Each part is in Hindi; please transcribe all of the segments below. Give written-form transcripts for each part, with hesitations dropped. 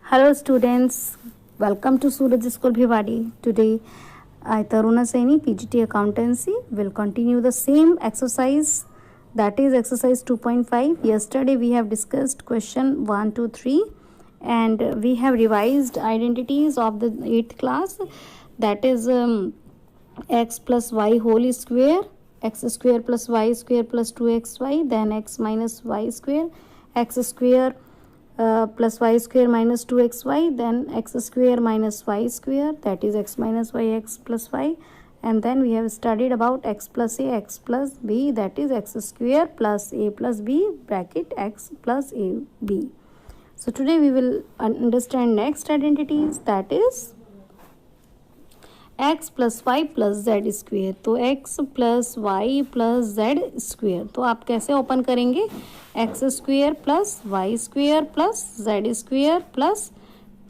Hello students, welcome to Suraj School Bhiwadi. Today I Taruna Saini, PGT Accountancy, will continue the same exercise, that is exercise 2.5. Yesterday we have discussed question 1, 2, 3 and we have revised identities of the 8th class, that is x plus y whole square, x square plus y square plus 2xy, then x minus y square, x square plus y square minus 2xy, then x square minus y square, that is x minus y x plus y, and then we have studied about x plus a x plus b, that is x square plus a plus b bracket x plus a b. So today we will understand next identities, that is x plus y plus z square. तो x plus y plus z square, तो आप कैसे ओपन करेंगे? x square plus y square plus z square plus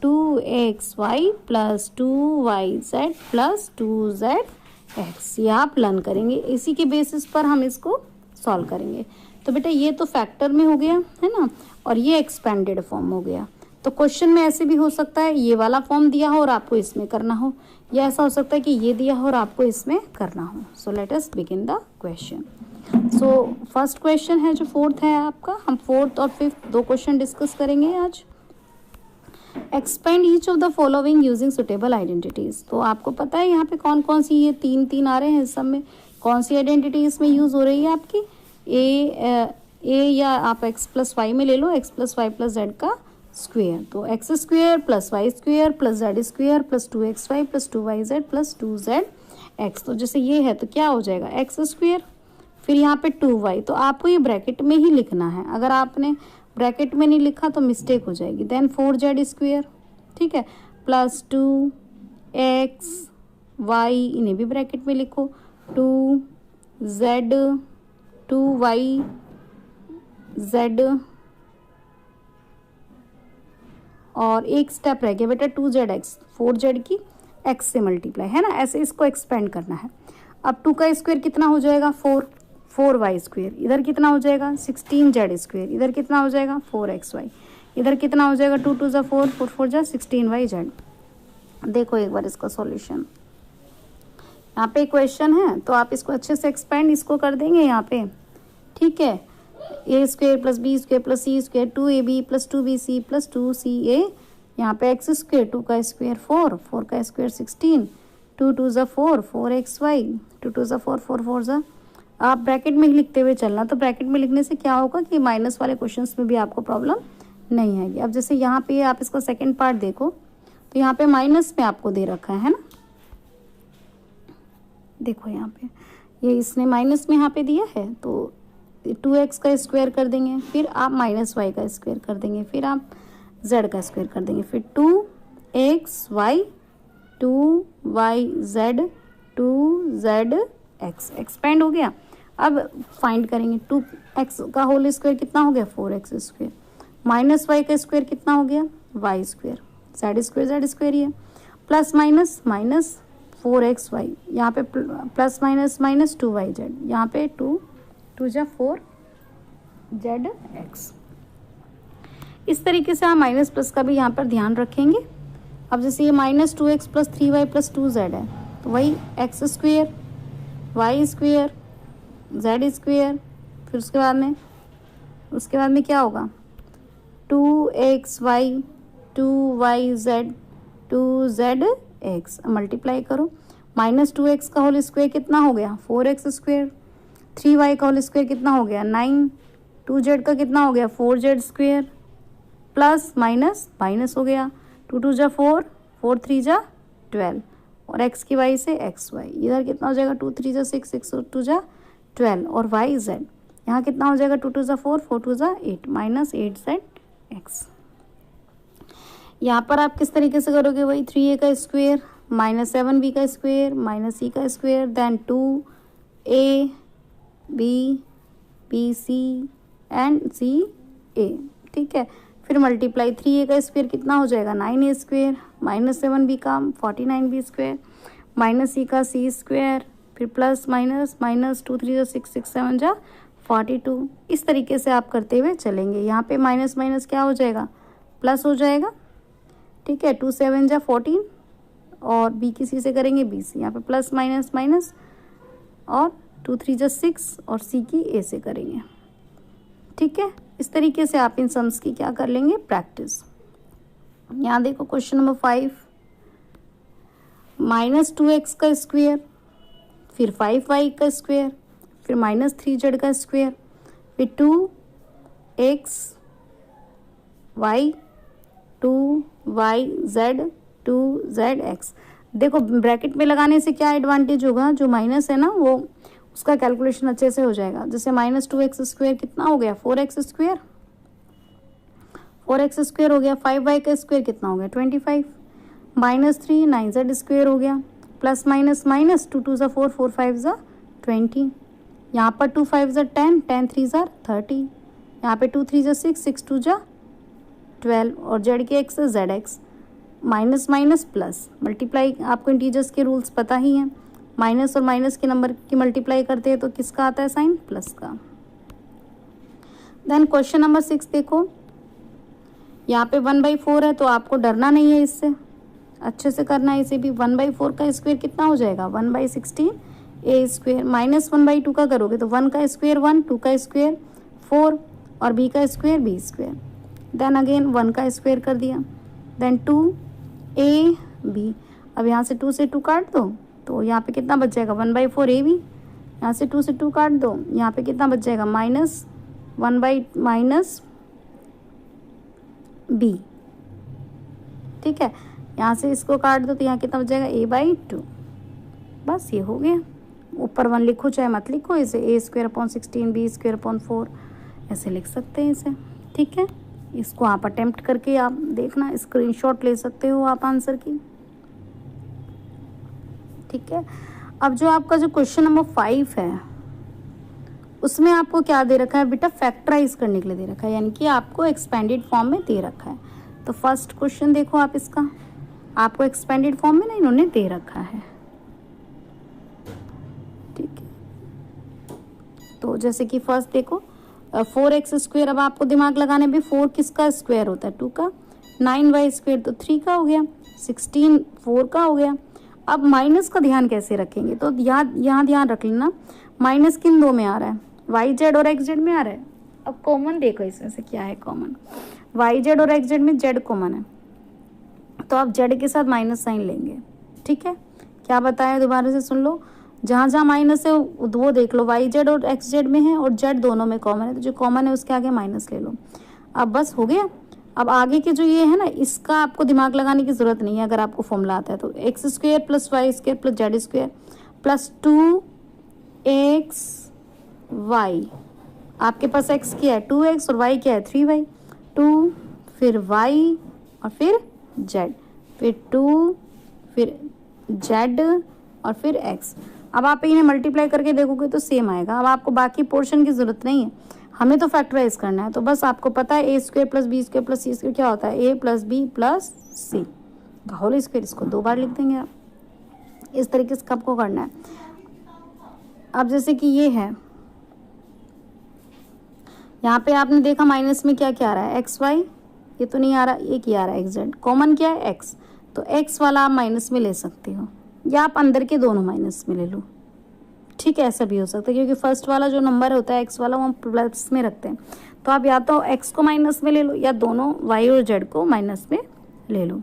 2xy plus 2yz plus 2zx, ये आप लर्न करेंगे. इसी के बेसिस पर हम इसको सॉल्व करेंगे. तो बेटा ये तो फैक्टर में हो गया है ना, और ये एक्सपेंडेड फॉर्म हो गया. तो क्वेश्चन में ऐसे भी हो सकता है ये वाला फॉर्म दिया हो और आपको इसमें करना हो, या ऐसा हो सकता है कि ये दिया हो और आपको इसमें करना हो. So let us begin the question. So first question है जो फोर्थ है आपका, हम फोर्थ और फिफ्थ दो क्वेश्चन डिस्कस करेंगे आज. Expand each of the following using suitable identities. तो आपको पता है यहाँ पे कौन कौन सी ये तीन आ रहे हैं, इस सब में कौन सी आइडेंटिटी इसमें यूज हो रही है आपकी? ए या आप एक्स प्लस वाई में ले लो, X plus Y plus Z का स्क्वेयर. तो X square plus Y square plus Z square plus 2xy plus 2yz plus 2zx. तो जैसे ये है तो क्या हो जाएगा? एक्स स्क्वेयर, फिर यहाँ पे 2y, तो आपको ये ब्रैकेट में ही लिखना है. अगर आपने ब्रैकेट में नहीं लिखा तो मिस्टेक हो जाएगी. देन 4z स्क्वेयर, ठीक है, प्लस 2xy, इन्हें भी ब्रैकेट में लिखो, 2z 2yz, और एक स्टेप रह गया बेटा 2zx, 4z की x से मल्टीप्लाई, है ना. ऐसे इसको एक्सपेंड करना है. अब 2 का स्क्वायर कितना हो जाएगा? 4y स्क्वायर, इधर कितना हो जाएगा? 16z स्क्वायर, इधर कितना हो जाएगा? 4xy, इधर कितना हो जाएगा? 2 2 4, 4 4 16yz. देखो एक बार इसका सॉल्यूशन. यहाँ पे क्वेश्चन है तो आप इसको अच्छे से एक्सपेंड इसको कर देंगे यहाँ पे, ठीक है. A square plus B square plus C square 2ab plus 2bc plus 2ca, यहाँ पे एक्स स्क्वेयर, 2 का स्क्वेयर 4, 4 का स्क्वेयर 16, 2 2 4, 4xy, 2 2 4, 4 4 आप ब्रैकेट में ही लिखते हुए चलना. तो ब्रैकेट में लिखने से क्या होगा कि माइनस वाले क्वेश्चंस में भी आपको प्रॉब्लम नहीं आएगी. अब जैसे यहाँ पे आप इसका सेकेंड पार्ट देखो, तो यहाँ पे माइनस में आपको दे रखा है ना, देखो यहाँ पे ये इसने माइनस में यहाँ पे दिया है, तो 2x का स्क्वायर कर देंगे, फिर आप माइनस वाई का स्क्वायर कर देंगे, फिर आप z का स्क्वायर कर देंगे, फिर 2xy 2yz 2zx एक्सपेंड हो गया. अब फाइंड करेंगे 2x का होल स्क्वायर कितना हो गया? 4x स्क्वायर, माइनस वाई का स्क्वायर कितना हो गया? y स्क्वायर, z स्क्वायर ही है, प्लस माइनस माइनस 4xy, यहाँ पे प्लस माइनस माइनस 2yz, यहाँ पे 2 2 4zx. इस तरीके से आप माइनस प्लस का भी यहाँ पर ध्यान रखेंगे. अब जैसे ये minus 2x plus 3y plus 2z है, तो वही x square y square z square, फिर उसके बाद में क्या होगा? 2xy 2yz 2zx, मल्टीप्लाई करो. माइनस 2x का होल स्क्वायर कितना हो गया? 4x स्क्वायर, 3y का होल स्क्वायर कितना हो गया? 9, 2z का कितना हो गया? 4z square, plus minus minus हो गया, 2 2 4, 4 3 12, और x की y से xy, इधर कितना हो जाएगा? 2 3 6, 6 2 12, और yz यहाँ कितना हो जाएगा? 2 2 4, 4 2 8, माइनस 8zx. यहाँ पर आप किस तरीके से करोगे? वही 3a का स्क्वायर माइनस 7b का स्क्वायर माइनस c का square, then 2a b b c and c a, ठीक है. फिर मल्टीप्लाई 3a का स्क्वायर कितना हो जाएगा? 9a स्क्वायर, माइनस 7b का 49b स्क्वायर, माइनस c का c स्क्वायर, फिर प्लस माइनस माइनस 2 3 6 6 7 42. इस तरीके से आप करते हुए चलेंगे. यहाँ पे माइनस माइनस क्या हो जाएगा? प्लस हो जाएगा. ठीक है, 2 7 जा 14 और बी की सी से करेंगे बी से, यहाँ पे प्लस माइनस माइनस और 2 3 जा 6 और सी की ए से करेंगे। ठीक है, इस तरीके से आप इन सम्स की क्या कर लेंगे, प्रैक्टिस। यहाँ देखो क्वेश्चन नंबर 5, -2x का स्क्वायर, फिर 5y का स्क्वायर, फिर -3z का स्क्वायर, फिर 2x y 2yz 2zx। देखो ब्रैकेट में लगाने से क्या एडवांटेज होगा, जो माइनस है ना वो उसका कैलकुलेशन अच्छे से हो जाएगा। जैसे -2x स्क्वायर कितना हो गया, 4x स्क्वायर, 4x स्क्वायर हो गया, 5y का स्क्वायर कितना हो गया 25, -3 9z स्क्वायर हो गया, प्लस माइनस माइनस 2 2 4 4 5 20, यहाँ पर 2 5 10 10 3 30, यहाँ पे 2 3 6 6 2 12 और z के x z x, minus minus plus multiply, आपको इंटीजर्स के रूल्स पता ही हैं, माइनस और माइनस के नंबर की मल्टीप्लाई करते हैं तो किसका आता है साइन, प्लस का। देन क्वेश्चन नंबर 6 देखो, यहाँ पे 1/4 है तो आपको डरना नहीं है, इससे अच्छे से करना है। इसे भी 1/4 का स्क्वायर कितना हो जाएगा, 1/16 ए स्क्वायर, -1/2 का करोगे तो 1 का स्क्वायर 1, 2 का स्क्वायर 4 और b का square b square. Then again 1 का स्क्वायर कर दिया, देन 2ab, अब यहाँ से 2 से 2 काट दो तो यहाँ पे कितना बच जाएगा 1/4 ab, यहाँ से 2 से 2 काट दो, यहाँ पे कितना बच जाएगा -1 b। ठीक है, यहाँ से इसको काट दो तो यहाँ कितना बच जाएगा a/2। बस ये हो गया, ऊपर 1 लिखो चाहे मत लिखो, इसे a² / 16 b² / 4 ऐसे लिख सकते हैं इसे। ठीक है, इसको आप अटेम्प्ट करके आप देखना, स्क्रीनशॉट ले सकते हो आप आंसर की। ठीक है, अब जो आपका जो क्वेश्चन नंबर 5 है उसमें आपको क्या दे रखा है बेटा, फैक्टराइज करने के लिए दे रखा है, यानी कि आपको एक्सपेंडेड फॉर्म में दे रखा है। तो फर्स्ट क्वेश्चन देखो आप, इसका आपको एक्सपेंडेड फॉर्म में ना इन्होंने दे रखा है। ठीक है, तो जैसे कि फर्स्ट देखो 4x स्क्वायर, अब आपको दिमाग लगाने भी 4 किसका स्क्वायर होता है, 2 का, 9y स्क्वायर तो 3 का हो गया, 16 4 का हो गया। अब माइनस का ध्यान कैसे रखेंगे, तो यहाँ ध्यान रख लेना, माइनस किन दो में आ रहा है, yz और xz में आ रहा है। अब कॉमन देखो इसमें से क्या है कॉमन, yz और xz में z कॉमन है तो आप z के साथ माइनस साइन लेंगे। ठीक है, क्या बताया दोबारा से सुन लो, जहाँ जहाँ माइनस है वो देख लो, yz और xz में है और z दोनों में कॉमन है, तो जो कॉमन है उसके आगे माइनस ले लो। अब बस हो गया। अब आगे के जो ये है ना, इसका आपको दिमाग लगाने की जरूरत नहीं है अगर आपको फॉर्मूला आता है तो, x² + y² + z² plus 2xy, आपके पास x क्या है 2x और y क्या है 3y, 2 फिर y और फिर z, फिर 2 फिर z और फिर x। अब आप इन्हें मल्टीप्लाई करके देखोगे तो सेम आएगा। अब आपको बाकी पोर्शन की जरूरत नहीं है, हमें तो फैक्टराइज करना है। तो बस आपको पता है a² + b² + c² क्या होता है, a + b + c का होल स्क्वायर, इसको 2 बार लिख देंगे आप। इस तरीके से आपको करना है। अब जैसे कि ये है, यहाँ पे आपने देखा माइनस में क्या क्या आ रहा है, xy, ये तो नहीं आ रहा, ये क्या आ रहा है xz, कॉमन क्या है x, तो x वाला आप माइनस में ले सकते हो या आप अंदर के दोनों माइनस में ले लो। ठीक है, ऐसा भी हो सकता है क्योंकि फर्स्ट वाला जो नंबर होता है x वाला वो हम प्लस में रखते हैं, तो आप या तो x को माइनस में ले लो या दोनों y और z को माइनस में ले लो।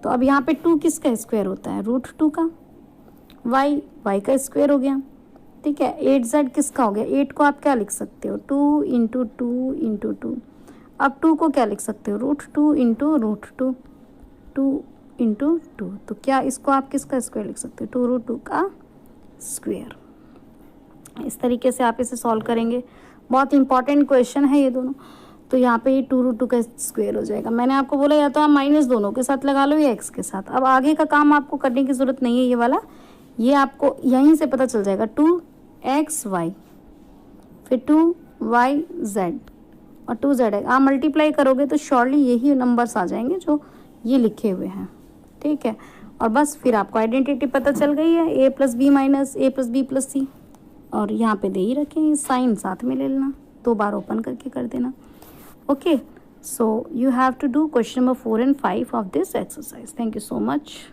तो अब यहाँ पे 2 किसका स्क्वायर होता है, √2 का, y का स्क्वायर हो गया। ठीक है, 8z किसका हो गया, 8 को आप क्या लिख सकते हो 2 × 2 × 2। अब 2 को क्या लिख सकते हो √2 × √2, 2 × 2, तो क्या इसको आप किसका स्क्वायर लिख सकते हो 2√2 का स्क्वायर। इस तरीके से आप इसे सॉल्व करेंगे। बहुत इंपॉर्टेंट क्वेश्चन है ये दोनों। तो यहाँ पे ये 2√2 का स्क्वायर हो जाएगा। मैंने आपको बोला या तो आप माइनस दोनों के साथ लगा लो या x के साथ। अब आगे का काम आपको करने की ज़रूरत नहीं है, ये वाला ये आपको यहीं से पता चल जाएगा, 2xy फिर 2yz और 2z। आप मल्टीप्लाई करोगे तो श्योरली यही नंबर्स आ जाएंगे जो ये लिखे हुए हैं। ठीक है, और बस फिर आपको आइडेंटिटी पता चल गई है, a + b - a + b + c, और यहाँ पे दे ही रखें, साइन साथ में ले लेना, 2 बार ओपन करके कर देना। Okay, So you have to do question number 4 and 5 of this exercise. Thank you so much.